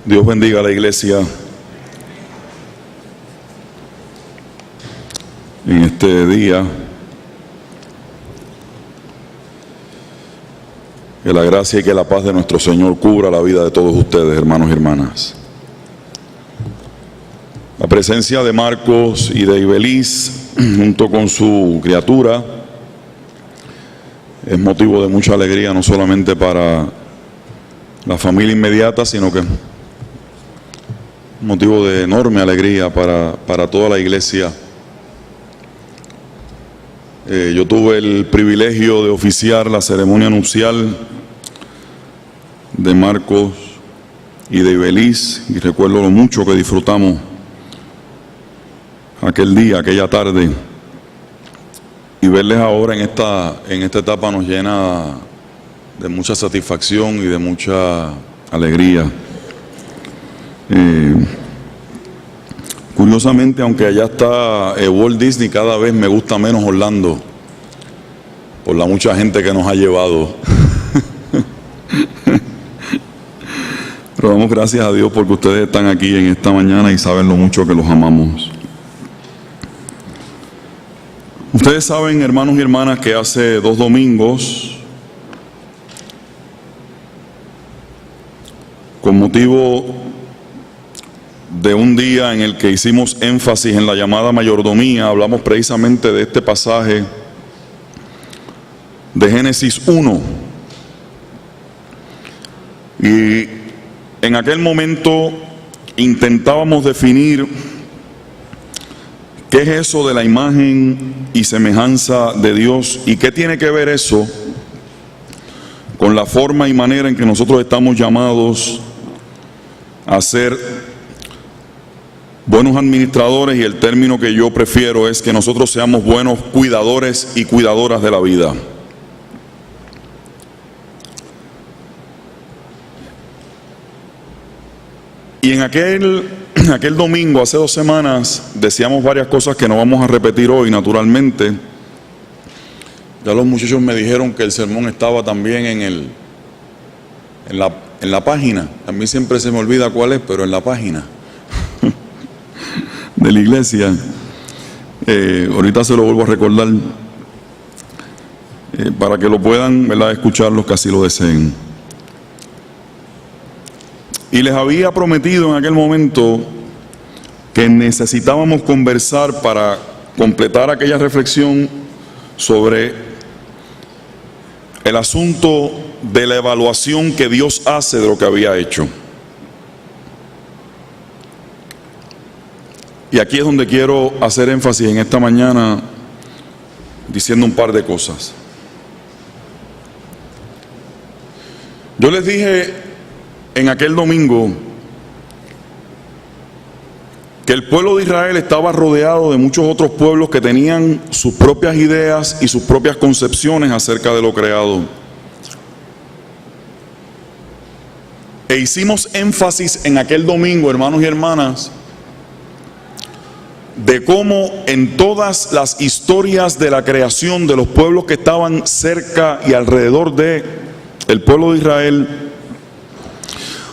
Dios bendiga a la iglesia en este día. Que la gracia y que la paz de nuestro Señor cubra la vida de todos ustedes, hermanos y hermanas. La presencia de Marcos y de Ibeliz junto con su criatura es motivo de mucha alegría, no solamente para la familia inmediata, sino que motivo de enorme alegría para toda la iglesia. Yo tuve el privilegio de oficiar la ceremonia nupcial de Marcos y de Ibeliz, y recuerdo lo mucho que disfrutamos aquel día, aquella tarde, y verles ahora en esta etapa nos llena de mucha satisfacción y de mucha alegría. Curiosamente, aunque allá está Walt Disney, cada vez me gusta menos Orlando por la mucha gente que nos ha llevado. Pero damos gracias a Dios porque ustedes están aquí en esta mañana y saben lo mucho que los amamos. Ustedes saben, hermanos y hermanas, que hace 2 domingos, con motivo de un día en el que hicimos énfasis en la llamada mayordomía, hablamos precisamente de este pasaje de Génesis 1. Y en aquel momento intentábamos definir qué es eso de la imagen y semejanza de Dios y qué tiene que ver eso con la forma y manera en que nosotros estamos llamados a ser buenos administradores, y el término que yo prefiero es que nosotros seamos buenos cuidadores y cuidadoras de la vida. Y en aquel domingo, hace 2 semanas, decíamos varias cosas que no vamos a repetir hoy, naturalmente. Ya los muchachos me dijeron que el sermón estaba también en la página. A mí siempre se me olvida cuál es, pero en la página de la iglesia. Ahorita se lo vuelvo a recordar para que lo puedan, ¿verdad?, escuchar los que así lo deseen. Y les había prometido en aquel momento que necesitábamos conversar para completar aquella reflexión sobre el asunto de la evaluación que Dios hace de lo que había hecho. Y aquí es donde quiero hacer énfasis en esta mañana diciendo un par de cosas. Yo les dije en aquel domingo que el pueblo de Israel estaba rodeado de muchos otros pueblos que tenían sus propias ideas y sus propias concepciones acerca de lo creado. E hicimos énfasis en aquel domingo, hermanos y hermanas, de cómo en todas las historias de la creación de los pueblos que estaban cerca y alrededor de el pueblo de Israel,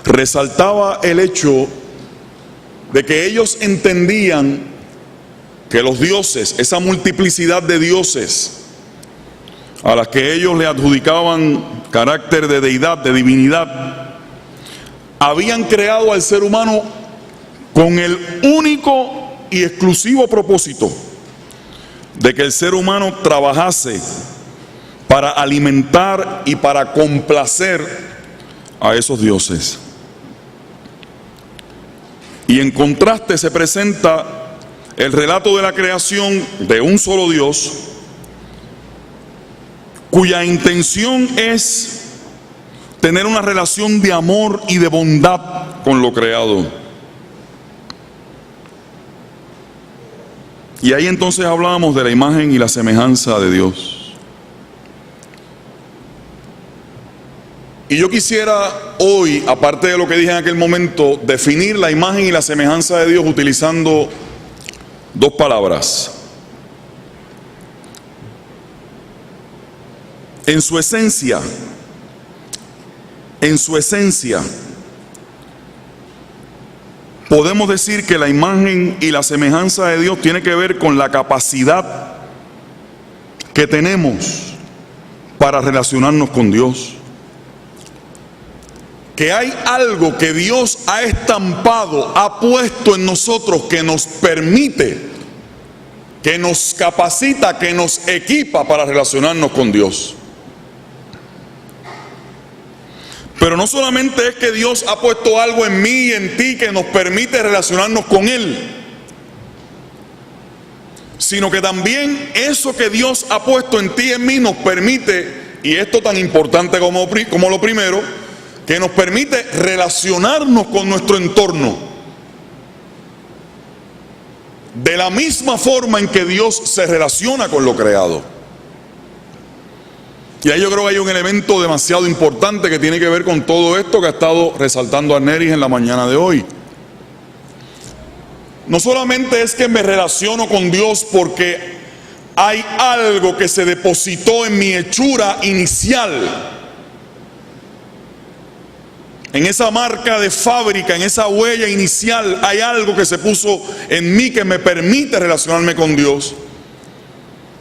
resaltaba el hecho de que ellos entendían que los dioses, esa multiplicidad de dioses a las que ellos le adjudicaban carácter de deidad, de divinidad, habían creado al ser humano con el único y exclusivo propósito de que el ser humano trabajase para alimentar y para complacer a esos dioses. Y en contraste se presenta el relato de la creación de un solo Dios, cuya intención es tener una relación de amor y de bondad con lo creado. Y ahí entonces hablábamos de la imagen y la semejanza de Dios. Y yo quisiera hoy, aparte de lo que dije en aquel momento, definir la imagen y la semejanza de Dios utilizando 2 palabras. En su esencia, podemos decir que la imagen y la semejanza de Dios tiene que ver con la capacidad que tenemos para relacionarnos con Dios. Que hay algo que Dios ha estampado, ha puesto en nosotros que nos permite, que nos capacita, que nos equipa para relacionarnos con Dios. Pero no solamente es que Dios ha puesto algo en mí y en ti que nos permite relacionarnos con Él, sino que también eso que Dios ha puesto en ti y en mí nos permite, y esto tan importante como lo primero, que nos permite relacionarnos con nuestro entorno de la misma forma en que Dios se relaciona con lo creado. Y ahí yo creo que hay un elemento demasiado importante que tiene que ver con todo esto que ha estado resaltando Arneris en la mañana de hoy. No solamente es que me relaciono con Dios porque hay algo que se depositó en mi hechura inicial, en esa marca de fábrica, en esa huella inicial, hay algo que se puso en mí que me permite relacionarme con Dios,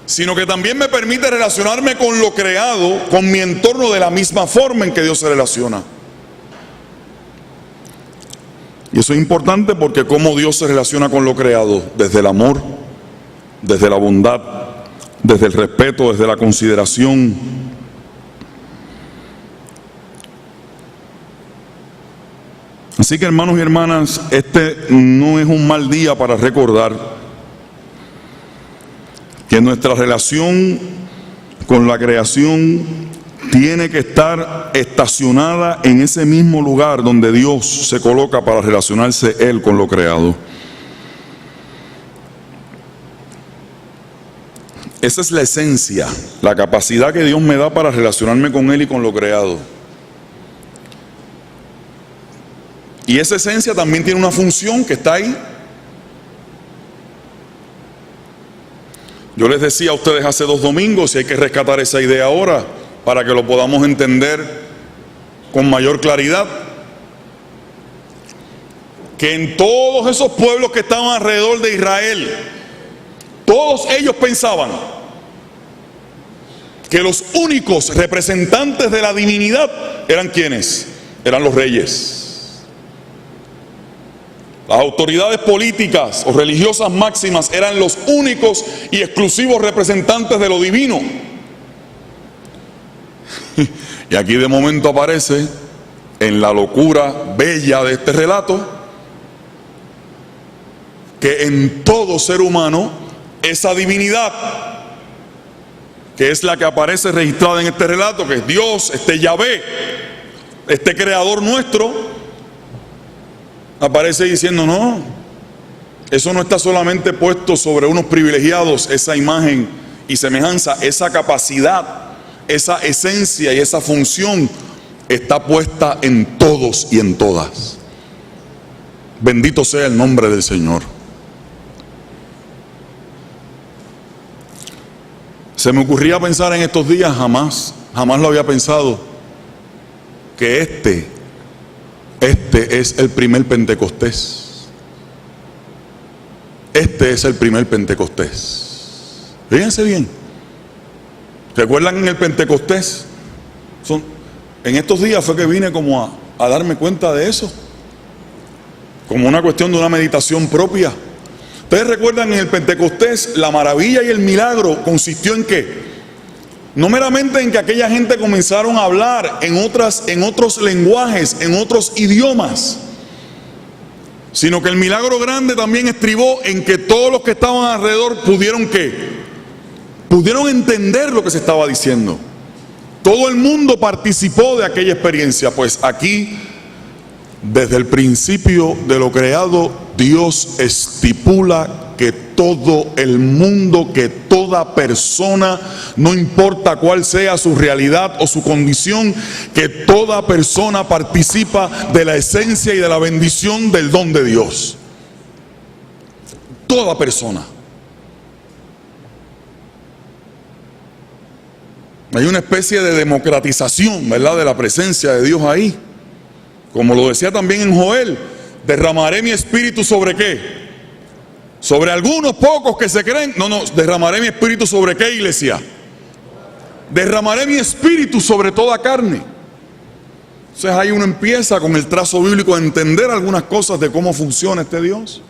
sino que también me permite relacionarme con lo creado, con mi entorno de la misma forma en que Dios se relaciona. Y eso es importante porque cómo Dios se relaciona con lo creado, desde el amor, desde la bondad, desde el respeto, desde la consideración. Así que, hermanos y hermanas, este no es un mal día para recordar que nuestra relación con la creación tiene que estar estacionada en ese mismo lugar donde Dios se coloca para relacionarse Él con lo creado. Esa es la esencia, la capacidad que Dios me da para relacionarme con Él y con lo creado. Y esa esencia también tiene una función que está ahí. Yo les decía a ustedes hace 2 domingos, y hay que rescatar esa idea ahora para que lo podamos entender con mayor claridad, que en todos esos pueblos que estaban alrededor de Israel, todos ellos pensaban que los únicos representantes de la divinidad eran ¿quiénes? Eran los reyes. Las autoridades políticas o religiosas máximas eran los únicos y exclusivos representantes de lo divino. Y aquí de momento aparece, en la locura bella de este relato, que en todo ser humano esa divinidad, que es la que aparece registrada en este relato, que es Dios, este Yahvé, este creador nuestro, aparece diciendo: no, eso no está solamente puesto sobre unos privilegiados, esa imagen y semejanza, esa capacidad, esa esencia y esa función está puesta en todos y en todas. Bendito sea el nombre del Señor. Se me ocurría pensar en estos días, jamás lo había pensado, que este es el primer Pentecostés. Este es el primer Pentecostés. Fíjense bien. ¿Recuerdan en el Pentecostés? En estos días fue que vine como a darme cuenta de eso, como una cuestión de una meditación propia. Ustedes recuerdan en el Pentecostés, la maravilla y el milagro consistió en ¿qué? No meramente en que aquella gente comenzaron a hablar en otros lenguajes, en otros idiomas, sino que el milagro grande también estribó en que todos los que estaban alrededor pudieron entender lo que se estaba diciendo. Todo el mundo participó de aquella experiencia. Pues aquí, desde el principio de lo creado, Dios estipula que todo el mundo, que toda persona, no importa cuál sea su realidad o su condición, que toda persona participa de la esencia y de la bendición del don de Dios. Toda persona. Hay una especie de democratización, ¿verdad?, de la presencia de Dios ahí. Como lo decía también en Joel, derramaré mi espíritu ¿sobre qué? ¿Sobre algunos pocos que se creen? No, derramaré mi espíritu ¿sobre qué, iglesia? Derramaré mi espíritu sobre toda carne. Entonces ahí uno empieza con el trazo bíblico a entender algunas cosas de cómo funciona este Dios.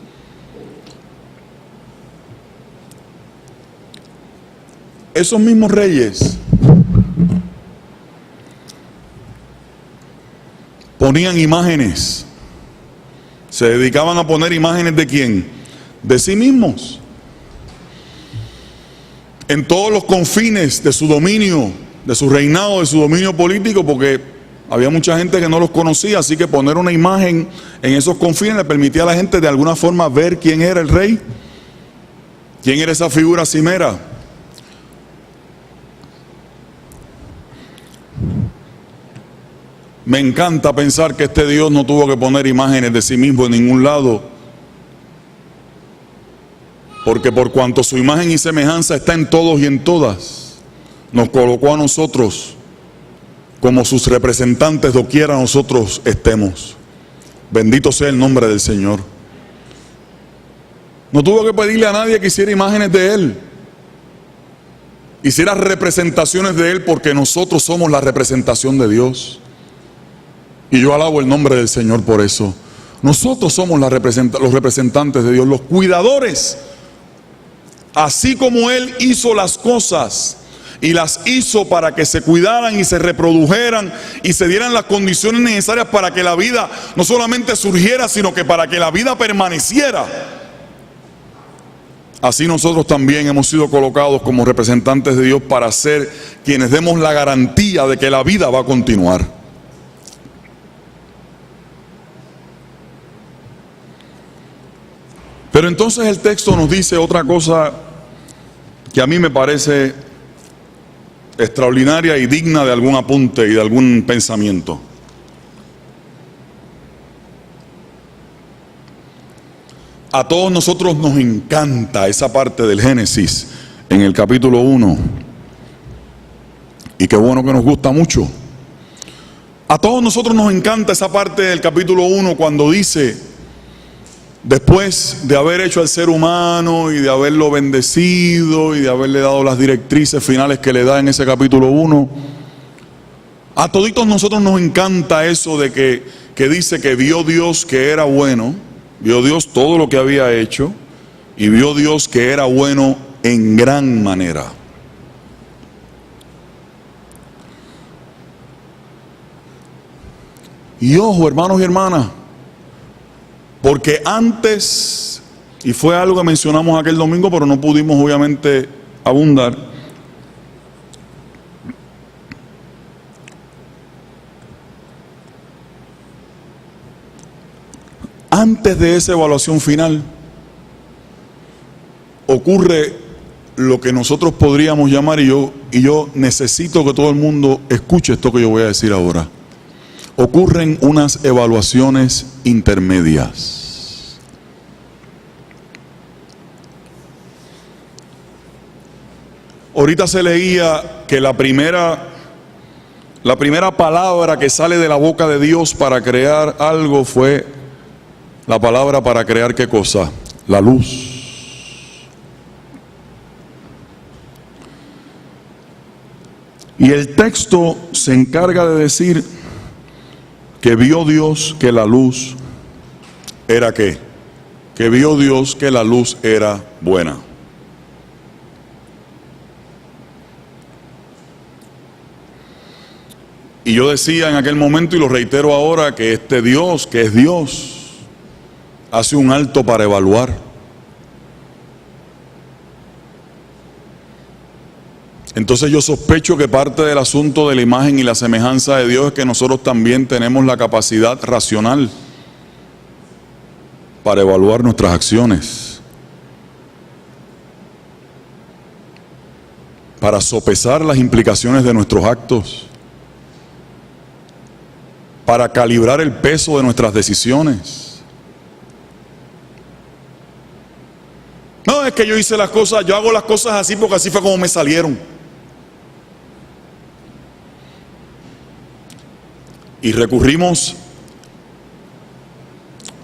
Esos mismos reyes ponían imágenes. Se dedicaban a poner imágenes ¿de quién? De sí mismos. En todos los confines de su dominio, de su reinado, de su dominio político, porque había mucha gente que no los conocía, así que poner una imagen en esos confines le permitía a la gente de alguna forma ver quién era el rey, quién era esa figura cimera. Me encanta pensar que este Dios no tuvo que poner imágenes de sí mismo en ningún lado, porque por cuanto su imagen y semejanza está en todos y en todas, nos colocó a nosotros como sus representantes doquiera nosotros estemos. Bendito sea el nombre del Señor. No tuvo que pedirle a nadie que hiciera imágenes de Él, hiciera representaciones de Él, porque nosotros somos la representación de Dios. Y yo alabo el nombre del Señor por eso. Nosotros somos los representantes de Dios, los cuidadores. Así como Él hizo las cosas y las hizo para que se cuidaran y se reprodujeran y se dieran las condiciones necesarias para que la vida no solamente surgiera, sino que para que la vida permaneciera. Así nosotros también hemos sido colocados como representantes de Dios para ser quienes demos la garantía de que la vida va a continuar. Pero entonces el texto nos dice otra cosa que a mí me parece extraordinaria y digna de algún apunte y de algún pensamiento. A todos nosotros nos encanta esa parte del Génesis en el capítulo 1. Y qué bueno que nos gusta mucho. A todos nosotros nos encanta esa parte del capítulo 1 cuando dice: después de haber hecho al ser humano y de haberlo bendecido y de haberle dado las directrices finales que le da en ese capítulo 1, a toditos nosotros nos encanta eso de que dice que vio Dios que era bueno, vio Dios todo lo que había hecho y vio Dios que era bueno en gran manera. Y ojo, hermanos y hermanas, porque antes, y fue algo que mencionamos aquel domingo, pero no pudimos obviamente abundar, antes de esa evaluación final, ocurre lo que nosotros podríamos llamar, y yo necesito que todo el mundo escuche esto que yo voy a decir ahora. Ocurren unas evaluaciones intermedias. Ahorita se leía que la primera palabra que sale de la boca de Dios para crear algo fue la palabra para crear ¿qué cosa? La luz. Y el texto se encarga de decir que vio Dios que la luz era ¿qué? Que vio Dios que la luz era buena. Y yo decía en aquel momento y lo reitero ahora que este Dios, que es Dios, hace un alto para evaluar. Entonces yo sospecho que parte del asunto de la imagen y la semejanza de Dios es que nosotros también tenemos la capacidad racional para evaluar nuestras acciones, para sopesar las implicaciones de nuestros actos, para calibrar el peso de nuestras decisiones. No, es que yo hice las cosas, yo hago las cosas así porque así fue como me salieron. Y recurrimos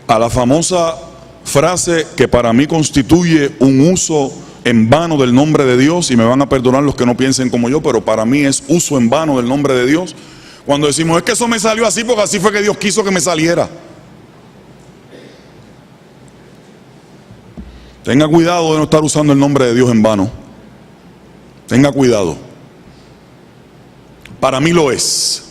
a la famosa frase que para mí constituye un uso en vano del nombre de Dios, y me van a perdonar los que no piensen como yo, pero para mí es uso en vano del nombre de Dios, cuando decimos, es que eso me salió así porque así fue que Dios quiso que me saliera. Tenga cuidado de no estar usando el nombre de Dios en vano. Tenga cuidado. Para mí lo es.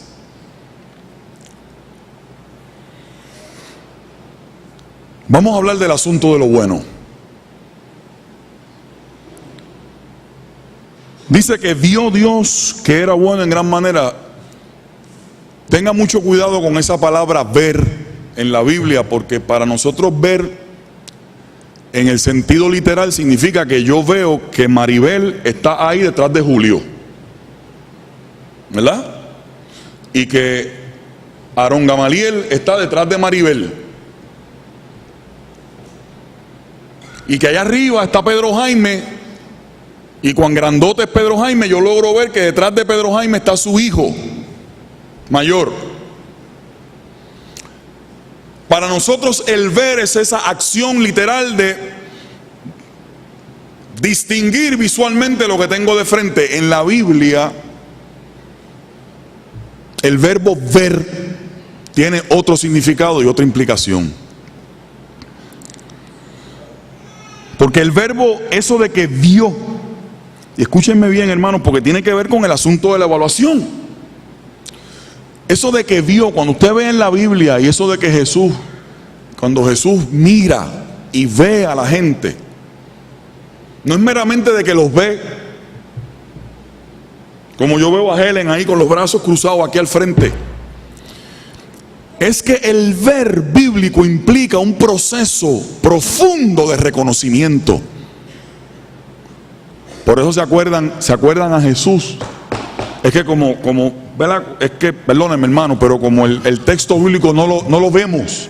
Vamos a hablar del asunto de lo bueno. Dice que vio Dios que era bueno en gran manera. Tenga mucho cuidado con esa palabra ver en la Biblia, porque para nosotros ver en el sentido literal significa que yo veo que Maribel está ahí detrás de Julio, ¿verdad? Y que Aarón Gamaliel está detrás de Maribel. Y que allá arriba está Pedro Jaime, y cuán grandote es Pedro Jaime, yo logro ver que detrás de Pedro Jaime está su hijo mayor. Para nosotros el ver es esa acción literal de distinguir visualmente lo que tengo de frente. En la Biblia el verbo ver tiene otro significado y otra implicación. Porque el verbo, eso de que vio, y escúchenme bien, hermanos, porque tiene que ver con el asunto de la evaluación. Eso de que vio, cuando usted ve en la Biblia, y eso de que Jesús, cuando Jesús mira y ve a la gente, no es meramente de que los ve, como yo veo a Helen ahí con los brazos cruzados aquí al frente. Es que el ver bíblico implica un proceso profundo de reconocimiento. Por eso se acuerdan a Jesús. Es que ¿verdad? Es que, perdónenme hermano, pero como el texto bíblico no lo vemos.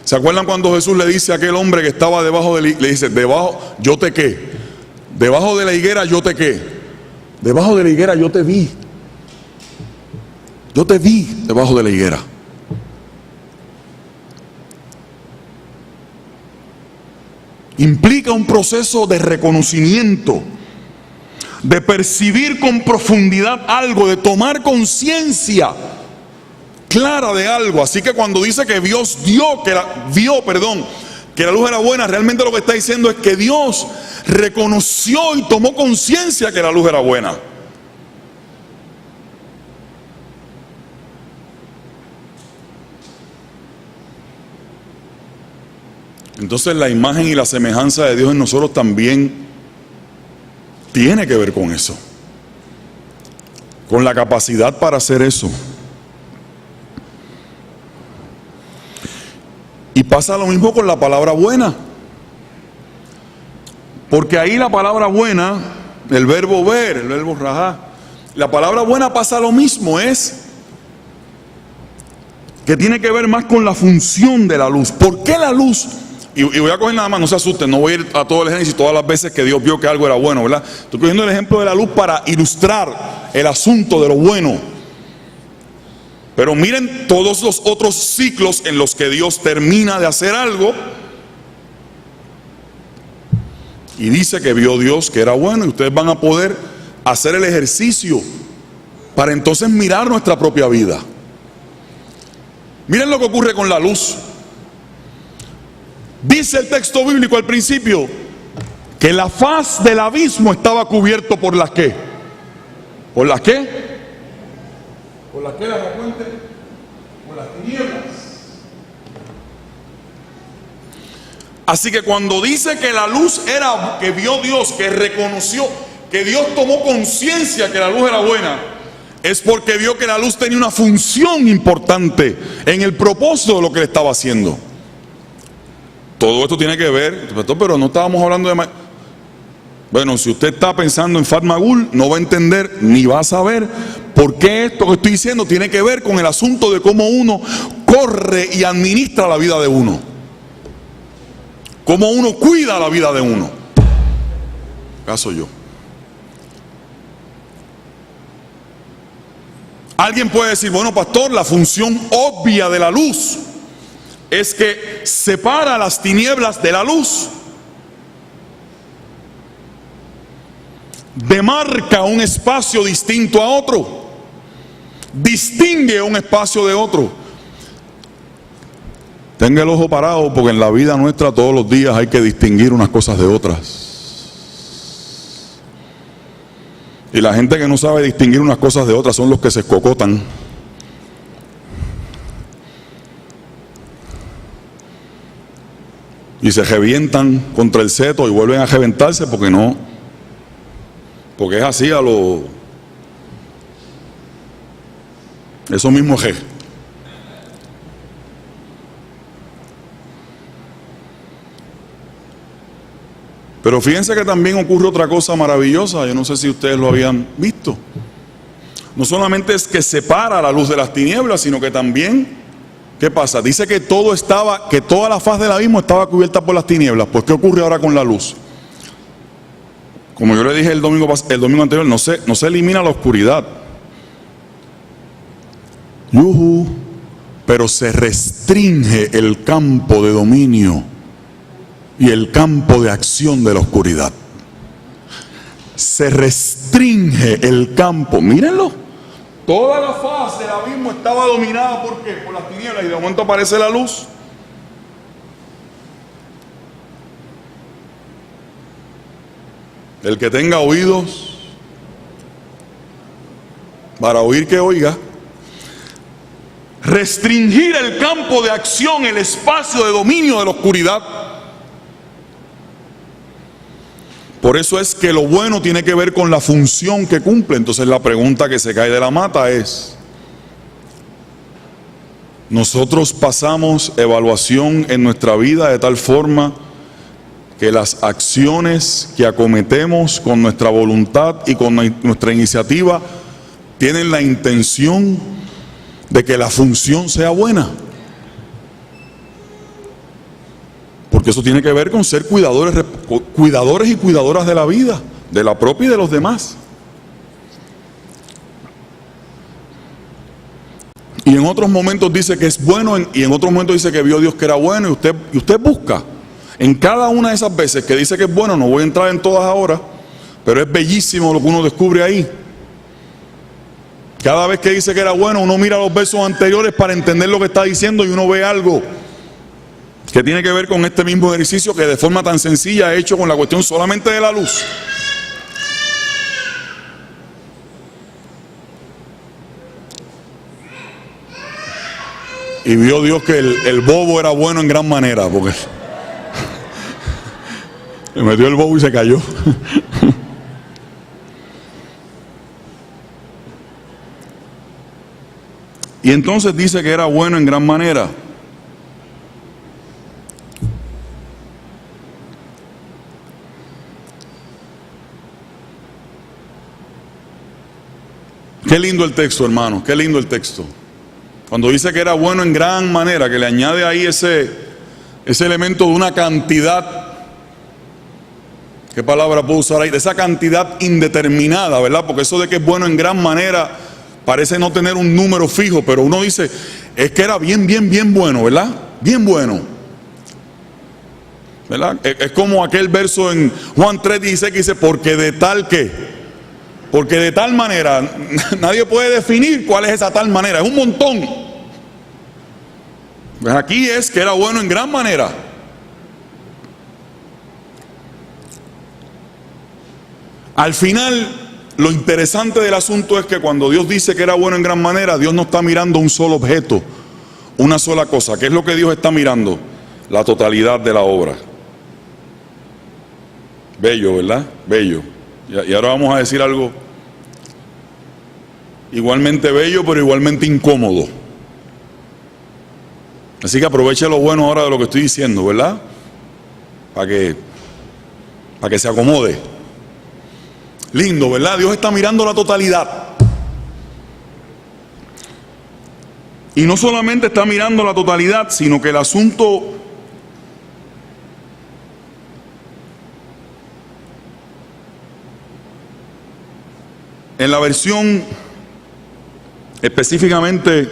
¿Se acuerdan cuando Jesús le dice a aquel hombre que estaba debajo le dice, debajo, yo te qué? Debajo de la higuera yo te qué? Debajo de la higuera yo te vi. Yo te vi debajo de la higuera. Implica un proceso de reconocimiento, de percibir con profundidad algo, de tomar conciencia clara de algo. Así que cuando dice que Dios que la luz era buena, realmente lo que está diciendo es que Dios reconoció y tomó conciencia que la luz era buena. Entonces la imagen y la semejanza de Dios en nosotros también tiene que ver con eso, con la capacidad para hacer eso. Y pasa lo mismo con la palabra buena, porque ahí la palabra buena, el verbo ver, el verbo rajá, la palabra buena pasa lo mismo, es que tiene que ver más con la función de la luz. ¿Por qué la luz? Y voy a coger nada más, no se asusten, no voy a ir a todo el Génesis todas las veces que Dios vio que algo era bueno, ¿verdad? Estoy cogiendo el ejemplo de la luz para ilustrar el asunto de lo bueno. Pero miren todos los otros ciclos en los que Dios termina de hacer algo y dice que vio Dios que era bueno, y ustedes van a poder hacer el ejercicio para entonces mirar nuestra propia vida. Miren lo que ocurre con la luz. Dice el texto bíblico al principio que la faz del abismo estaba cubierto por las ¿qué? ¿Por las qué? ¿Por las qué, la fuente? Por las tinieblas. Así que cuando dice que la luz era, que vio Dios, que reconoció, que Dios tomó conciencia que la luz era buena, es porque vio que la luz tenía una función importante en el propósito de lo que le estaba haciendo. Todo esto tiene que ver, pero no estábamos hablando de... Bueno, si usted está pensando en Fatmagul, no va a entender ni va a saber por qué esto que estoy diciendo tiene que ver con el asunto de cómo uno corre y administra la vida de uno, cómo uno cuida la vida de uno. ¿Acaso yo? Alguien puede decir, bueno pastor, la función obvia de la luz es que separa las tinieblas de la luz. Demarca un espacio distinto a otro. Distingue un espacio de otro. Tenga el ojo parado, porque en la vida nuestra todos los días hay que distinguir unas cosas de otras. Y la gente que no sabe distinguir unas cosas de otras son los que se escocotan. Y se revientan contra el seto y vuelven a reventarse porque es así a lo... Eso mismo es. Pero fíjense que también ocurre otra cosa maravillosa, yo no sé si ustedes lo habían visto. No solamente es que separa la luz de las tinieblas, sino que también, ¿qué pasa? Dice que que toda la faz del abismo estaba cubierta por las tinieblas. Pues ¿qué ocurre ahora con la luz? Como yo le dije el domingo anterior, no se elimina la oscuridad. Pero se restringe el campo de dominio y el campo de acción de la oscuridad. Se restringe el campo. Mírenlo. Toda la faz del abismo estaba dominada ¿por qué? Por las tinieblas, y de momento aparece la luz. El que tenga oídos para oír, que oiga. Restringir el campo de acción, el espacio de dominio de la oscuridad. Por eso es que lo bueno tiene que ver con la función que cumple. Entonces la pregunta que se cae de la mata es: nosotros pasamos evaluación en nuestra vida de tal forma que las acciones que acometemos con nuestra voluntad y con nuestra iniciativa tienen la intención de que la función sea buena. Porque eso tiene que ver con ser cuidadores y cuidadoras de la vida, de la propia y de los demás. Y en otros momentos dice que es bueno, y en otros momentos dice que vio Dios que era bueno, y usted busca. En cada una de esas veces que dice que es bueno, no voy a entrar en todas ahora, pero es bellísimo lo que uno descubre ahí. Cada vez que dice que era bueno, uno mira los versos anteriores para entender lo que está diciendo, y uno ve algo que tiene que ver con este mismo ejercicio que de forma tan sencilla he hecho con la cuestión solamente de la luz. Y vio Dios que el bobo era bueno en gran manera, porque le metió el bobo y se cayó. Y entonces dice que era bueno en gran manera. Qué lindo el texto, hermano, qué lindo el texto. Cuando dice que era bueno en gran manera, que le añade ahí ese elemento de una cantidad. ¿Qué palabra puedo usar ahí? De esa cantidad indeterminada, ¿verdad? Porque eso de que es bueno en gran manera parece no tener un número fijo, pero uno dice, es que era bien bueno, ¿verdad? Bien bueno, ¿verdad? Es como aquel verso en Juan 3:16 que dice, porque de tal manera, nadie puede definir cuál es esa tal manera, es un montón. Pues aquí es que era bueno en gran manera. Al final, lo interesante del asunto es que cuando Dios dice que era bueno en gran manera, Dios no está mirando un solo objeto, una sola cosa. ¿Qué es lo que Dios está mirando? La totalidad de la obra. Bello, ¿verdad? Bello. Y ahora vamos a decir algo igualmente bello, pero igualmente incómodo. Así que aproveche lo bueno ahora de lo que estoy diciendo, ¿verdad? Para que se acomode. Lindo, ¿verdad? Dios está mirando la totalidad. Y no solamente está mirando la totalidad, sino que el asunto en la versión específicamente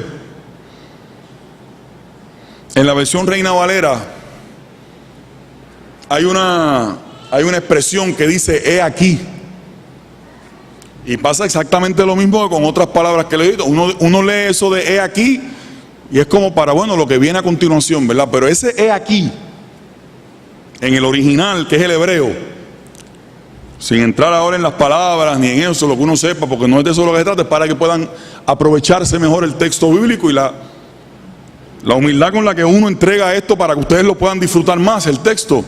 En la versión Reina Valera hay una expresión que dice he aquí. Y pasa exactamente lo mismo con otras palabras que le he dicho. Uno lee eso de he aquí y es como para, bueno, lo que viene a continuación, ¿verdad? Pero ese he aquí, en el original, que es el hebreo, sin entrar ahora en las palabras ni en eso, lo que uno sepa, porque no es de eso lo que se trata, es para que puedan aprovecharse mejor el texto bíblico y la humildad con la que uno entrega esto para que ustedes lo puedan disfrutar más, el texto.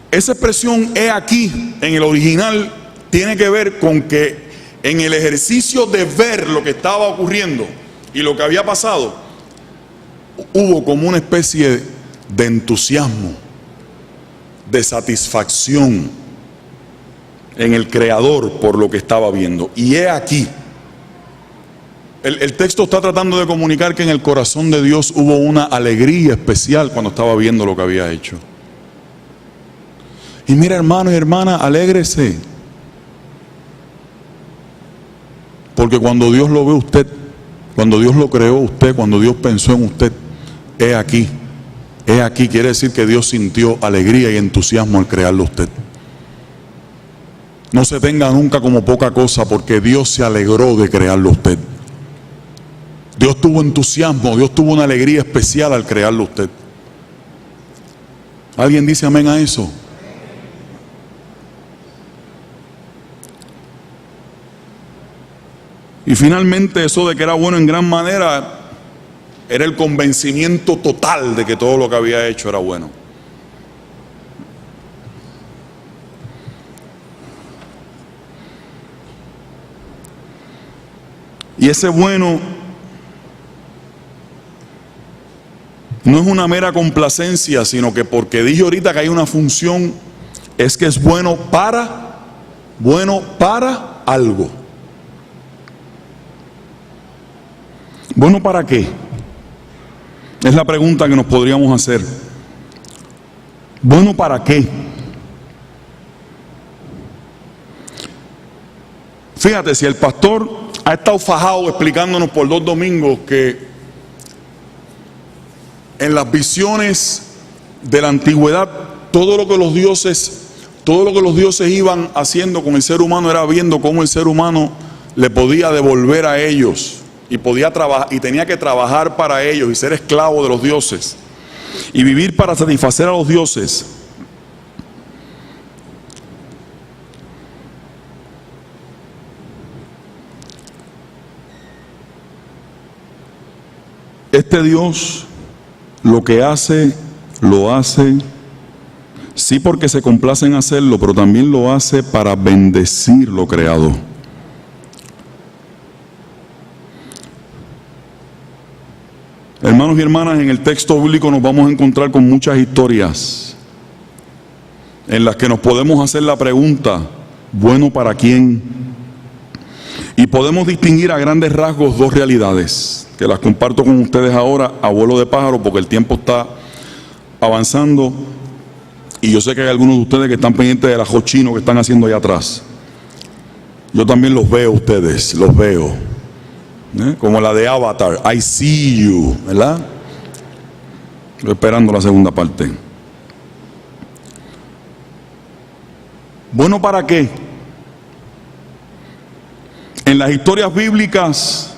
Esa expresión he aquí en el original tiene que ver con que en el ejercicio de ver lo que estaba ocurriendo y lo que había pasado, hubo como una especie de entusiasmo, de satisfacción en el Creador por lo que estaba viendo. Y he aquí, el texto está tratando de comunicar que en el corazón de Dios hubo una alegría especial cuando estaba viendo lo que había hecho. Y mira, hermano y hermana, alégrese, porque cuando Dios lo ve a usted, cuando Dios lo creó a usted, cuando Dios pensó en usted, he aquí quiere decir que Dios sintió alegría y entusiasmo al crearlo a usted. No se tenga nunca como poca cosa, porque Dios se alegró de crearlo a usted. Dios tuvo entusiasmo, Dios tuvo una alegría especial al crearlo a usted. ¿Alguien dice amén a eso? Y finalmente eso de que era bueno en gran manera era el convencimiento total de que todo lo que había hecho era bueno. Y ese bueno no es una mera complacencia, sino que porque dije ahorita que hay una función, es que es bueno para algo. ¿Bueno para qué? Es la pregunta que nos podríamos hacer. ¿Bueno para qué? Fíjate, si el pastor ha estado fajado explicándonos por 2 domingos que en las visiones de la antigüedad todo lo que los dioses iban haciendo con el ser humano era viendo cómo el ser humano le podía devolver a ellos y podía trabajar y tenía que trabajar para ellos y ser esclavo de los dioses y vivir para satisfacer a los dioses. Este Dios lo que hace, lo hace, sí, porque se complace en hacerlo, pero también lo hace para bendecir lo creado. Hermanos y hermanas, en el texto bíblico nos vamos a encontrar con muchas historias en las que nos podemos hacer la pregunta, ¿bueno para quién? Y podemos distinguir a grandes rasgos 2 realidades, que las comparto con ustedes ahora a vuelo de pájaro, porque el tiempo está avanzando y yo sé que hay algunos de ustedes que están pendientes del ajo chino que están haciendo allá atrás. Yo también los veo ustedes, los veo. Como la de Avatar, I see you, ¿verdad? Estoy esperando la segunda parte. ¿Bueno para qué? En las historias bíblicas,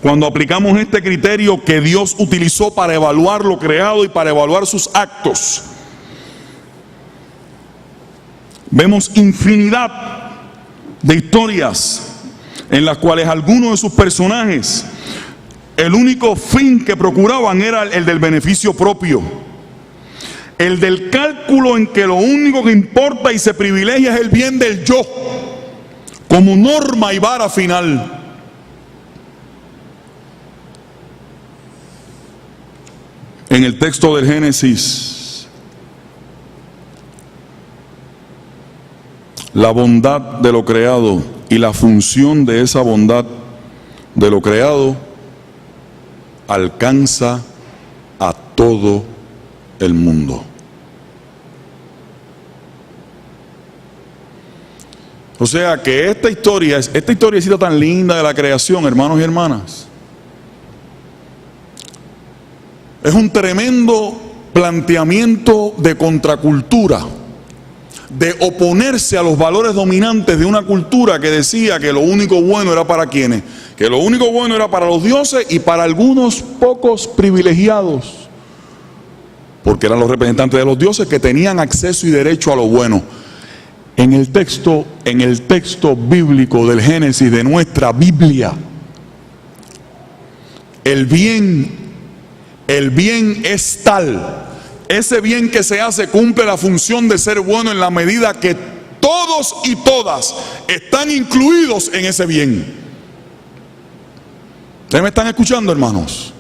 cuando aplicamos este criterio que Dios utilizó para evaluar lo creado y para evaluar sus actos, vemos infinidad de historias en las cuales algunos de sus personajes, el único fin que procuraban era el del beneficio propio, el del cálculo en que lo único que importa y se privilegia es el bien del yo, como norma y vara final. En el texto del Génesis, la bondad de lo creado y la función de esa bondad de lo creado alcanza a todo el mundo. O sea que esta historiecita tan linda de la creación, hermanos y hermanas, Es un tremendo planteamiento de contracultura, de oponerse a los valores dominantes de una cultura que decía que lo único bueno era para quienes, que lo único bueno era para los dioses y para algunos pocos privilegiados, porque eran los representantes de los dioses que tenían acceso y derecho a lo bueno. En el texto bíblico del Génesis, de nuestra Biblia, el bien es tal, ese bien que se hace cumple la función de ser bueno en la medida que todos y todas están incluidos en ese bien. ¿Ustedes me están escuchando, hermanos?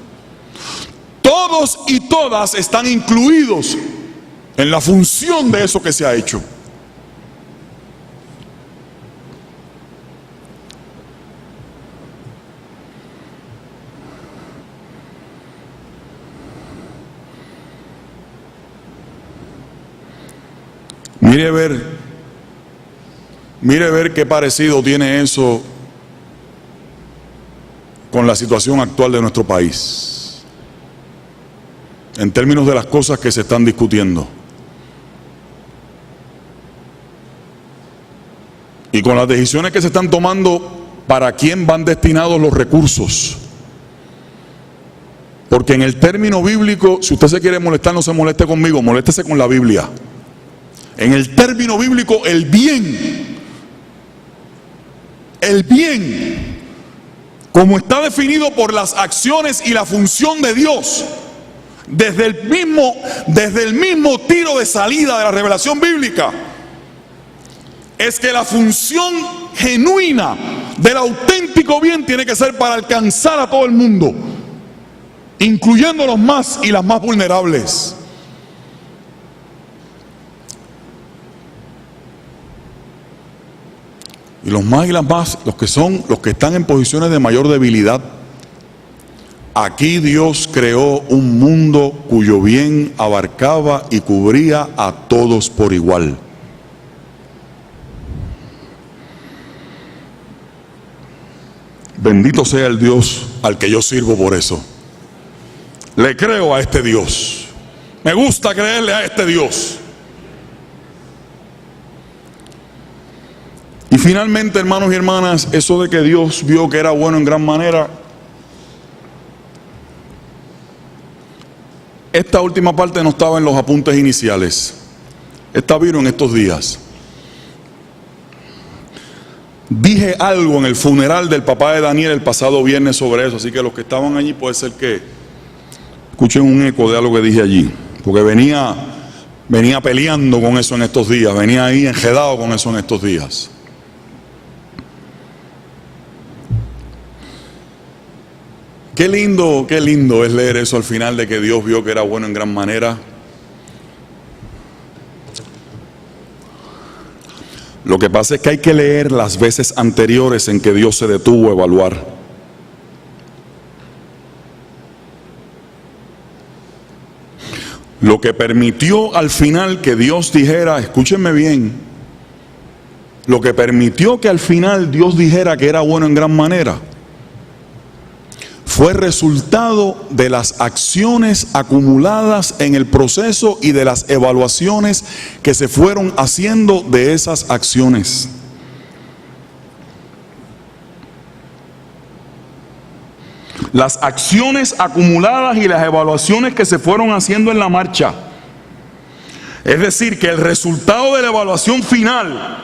Todos y todas están incluidos en la función de eso que se ha hecho. Mire ver qué parecido tiene eso con la situación actual de nuestro país, en términos de las cosas que se están discutiendo, y con las decisiones que se están tomando para quién van destinados los recursos. Porque en el término bíblico, si usted se quiere molestar, no se moleste conmigo, moléstese con la Biblia. En el término bíblico, el bien, como está definido por las acciones y la función de Dios, desde el mismo tiro de salida de la revelación bíblica, es que la función genuina del auténtico bien tiene que ser para alcanzar a todo el mundo, incluyendo los más y las más vulnerables. Y los más y las más, los que están en posiciones de mayor debilidad. Aquí Dios creó un mundo cuyo bien abarcaba y cubría a todos por igual. Bendito sea el Dios al que yo sirvo por eso. Le creo a este Dios. Me gusta creerle a este Dios. Y finalmente, hermanos y hermanas, eso de que Dios vio que era bueno en gran manera, esta última parte no estaba en los apuntes iniciales. Esta vino en estos días. Dije algo en el funeral del papá de Daniel el pasado viernes sobre eso, así que los que estaban allí puede ser que escuchen un eco de algo que dije allí, porque venía peleando con eso en estos días, venía ahí enredado con eso en estos días. Qué lindo es leer eso al final, de que Dios vio que era bueno en gran manera. Lo que pasa es que hay que leer las veces anteriores en que Dios se detuvo a evaluar. Lo que permitió al final que Dios dijera, escúchenme bien, lo que permitió que al final Dios dijera que era bueno en gran manera, fue resultado de las acciones acumuladas en el proceso y de las evaluaciones que se fueron haciendo de esas acciones. Las acciones acumuladas y las evaluaciones que se fueron haciendo en la marcha. Es decir, que el resultado de la evaluación final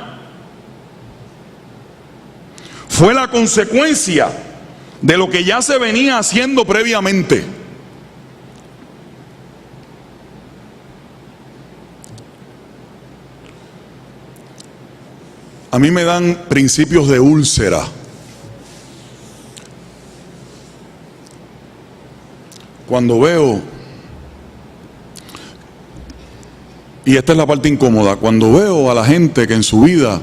fue la consecuencia de lo que ya se venía haciendo previamente. A mí me dan principios de úlcera cuando veo, y esta es la parte incómoda, cuando veo a la gente que en su vida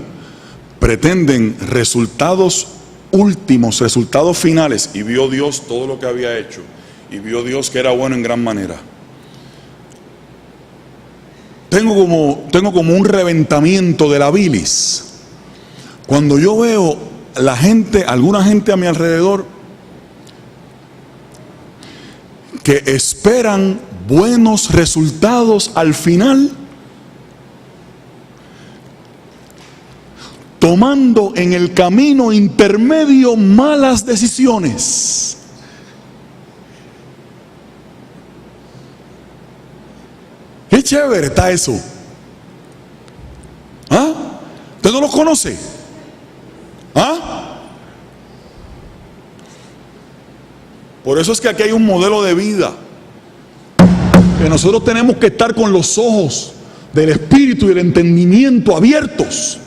pretenden resultados últimos, resultados finales, y vio Dios todo lo que había hecho, y vio Dios que era bueno en gran manera. Tengo como un reventamiento de la bilis cuando yo veo alguna gente a mi alrededor que esperan buenos resultados al final, tomando en el camino intermedio malas decisiones. Qué chévere está eso. ¿Ah? ¿Usted no lo conoce? ¿Ah? Por eso es que aquí hay un modelo de vida, que nosotros tenemos que estar con los ojos del espíritu y el entendimiento abiertos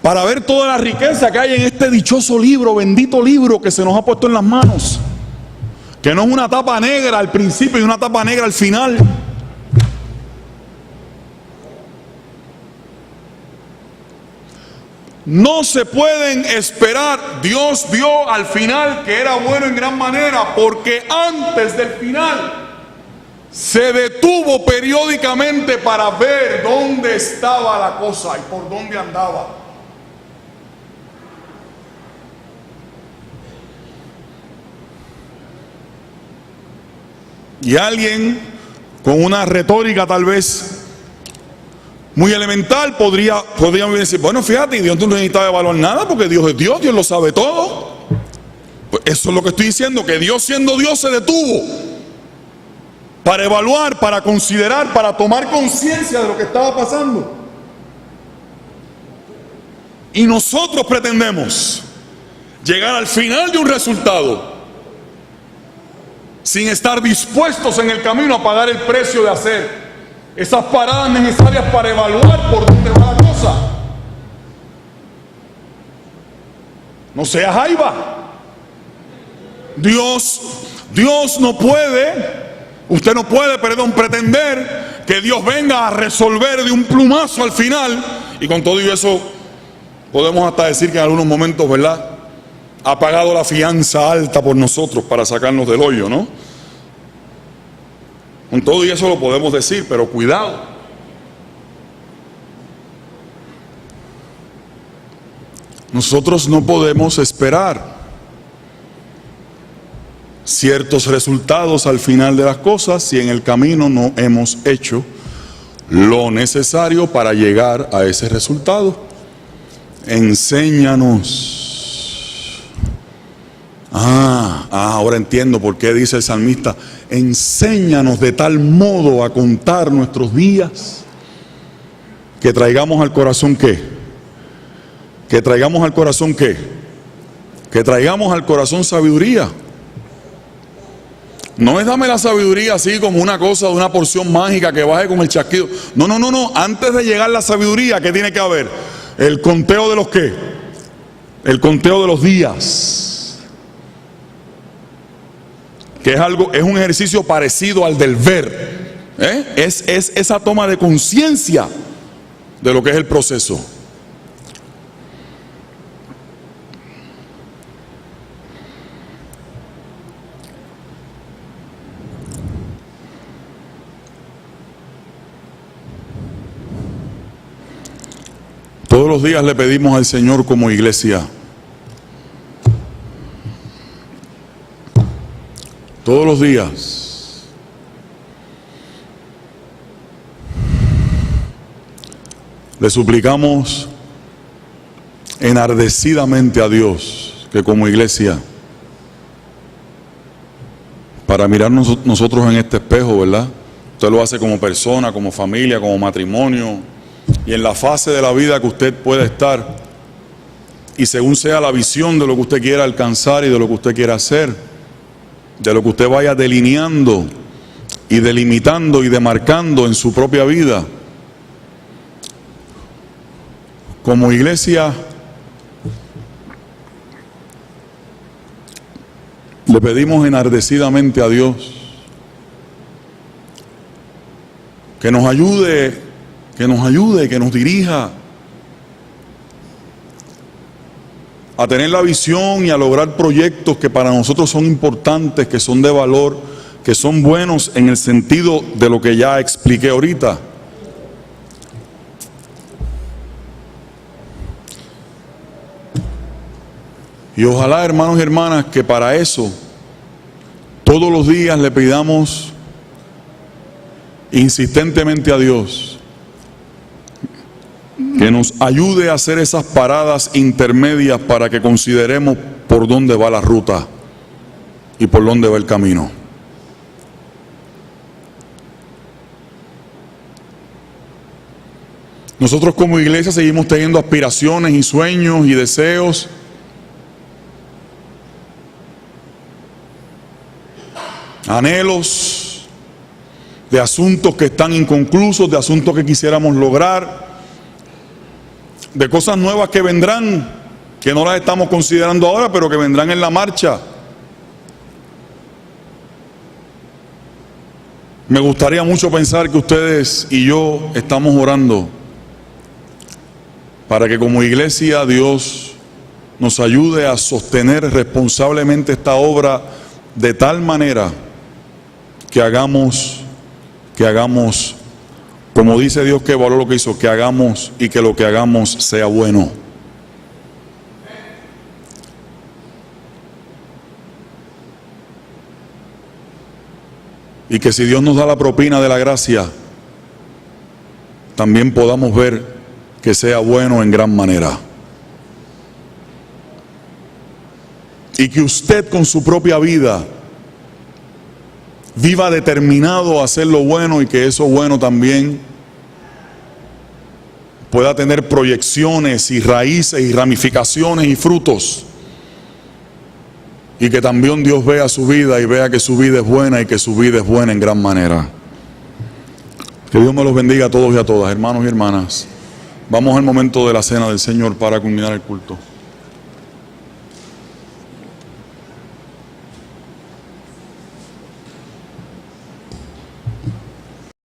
para ver toda la riqueza que hay en este dichoso libro, bendito libro que se nos ha puesto en las manos, que no es una tapa negra al principio y una tapa negra al final. No se pueden esperar. Dios vio al final que era bueno en gran manera, porque antes del final se detuvo periódicamente para ver dónde estaba la cosa y por dónde andaba. Y alguien con una retórica tal vez muy elemental podría decir, bueno, fíjate, Dios no necesita evaluar nada porque Dios es Dios, Dios lo sabe todo. Pues eso es lo que estoy diciendo, que Dios siendo Dios se detuvo para evaluar, para considerar, para tomar conciencia de lo que estaba pasando. Y nosotros pretendemos llegar al final de un resultado sin estar dispuestos en el camino a pagar el precio de hacer esas paradas necesarias para evaluar por dónde va la cosa. No sea jaiba. Dios no puede, usted no puede, pretender que Dios venga a resolver de un plumazo al final. Y con todo y eso podemos hasta decir que en algunos momentos, ¿verdad?, ha pagado la fianza alta por nosotros para sacarnos del hoyo, ¿no? Con todo y eso lo podemos decir, pero cuidado. Nosotros no podemos esperar ciertos resultados al final de las cosas si en el camino no hemos hecho lo necesario para llegar a ese resultado. Enséñanos. Ahora entiendo por qué dice el salmista: enséñanos de tal modo a contar nuestros días, que traigamos al corazón ¿qué? Que traigamos al corazón ¿qué? Que traigamos al corazón sabiduría. No es dame la sabiduría así como una cosa de una porción mágica que baje con el chasquido. No. Antes de llegar la sabiduría, ¿qué tiene que haber? El conteo de los ¿qué? El conteo de los días. Que es un ejercicio parecido al del ver. Es esa toma de conciencia de lo que es el proceso. Todos los días le pedimos al Señor como iglesia, todos los días, le suplicamos enardecidamente a Dios que como iglesia, para mirarnos nosotros en este espejo, ¿verdad? Usted lo hace como persona, como familia, como matrimonio, y en la fase de la vida que usted pueda estar, y según sea la visión de lo que usted quiera alcanzar y de lo que usted quiera hacer, de lo que usted vaya delineando y delimitando y demarcando en su propia vida, como iglesia le pedimos enardecidamente a Dios que nos ayude, que nos dirija a tener la visión y a lograr proyectos que para nosotros son importantes, que son de valor, que son buenos en el sentido de lo que ya expliqué ahorita. Y ojalá, hermanos y hermanas, que para eso todos los días le pidamos insistentemente a Dios que nos ayude a hacer esas paradas intermedias para que consideremos por dónde va la ruta y por dónde va el camino. Nosotros como iglesia seguimos teniendo aspiraciones y sueños y deseos. Anhelos de asuntos que están inconclusos, de asuntos que quisiéramos lograr, de cosas nuevas que vendrán, que no las estamos considerando ahora, pero que vendrán en la marcha. Me gustaría mucho pensar que ustedes y yo estamos orando para que como iglesia Dios nos ayude a sostener responsablemente esta obra de tal manera que hagamos, como dice Dios que valoró lo que hizo, que hagamos y que lo que hagamos sea bueno. Y que si Dios nos da la propina de la gracia, también podamos ver que sea bueno en gran manera. Y que usted con su propia vida viva determinado a hacer lo bueno y que eso bueno también pueda tener proyecciones y raíces y ramificaciones y frutos. Y que también Dios vea su vida y vea que su vida es buena y que su vida es buena en gran manera. Que Dios me los bendiga a todos y a todas, hermanos y hermanas. Vamos al momento de la cena del Señor para culminar el culto.